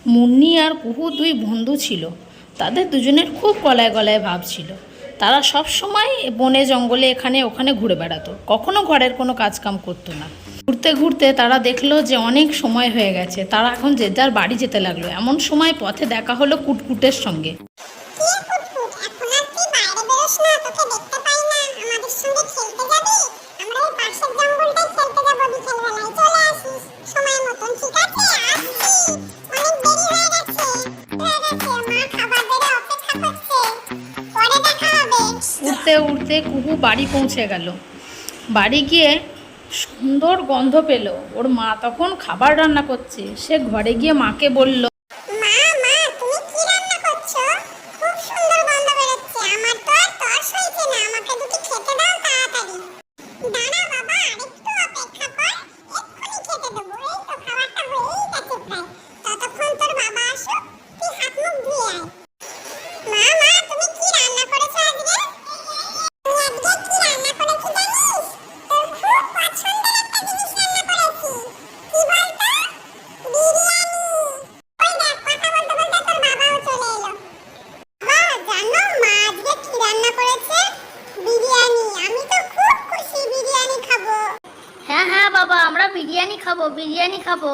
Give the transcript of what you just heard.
মুন্নি আর কুহু দুই বন্ধু ছিল। তাদের দুজনের খুব গলায় গলায় ভাব ছিল। তারা সব সময় বনে জঙ্গলে এখানে ওখানে ঘুরে বেড়াতো, কখনো ঘরের কোনো কাজকাম করতো না। ঘুরতে ঘুরতে তারা দেখলো যে অনেক সময় হয়ে গেছে, তারা এখন যে যার বাড়ি যেতে লাগলো। এমন সময় পথে দেখা হলো কুটকুটের সঙ্গে। উঠতে উঠতে কুহু বাড়ি পৌঁছে গেল। বাড়ি গিয়ে সুন্দর গন্ধ পেল। ওর মা তখন খাবার রান্না করছে। সে ঘরে গিয়ে মাকে বলল, হ্যাঁ হ্যাঁ বাবা, আমরা বিরিয়ানি খাবো, বিরিয়ানি খাবো।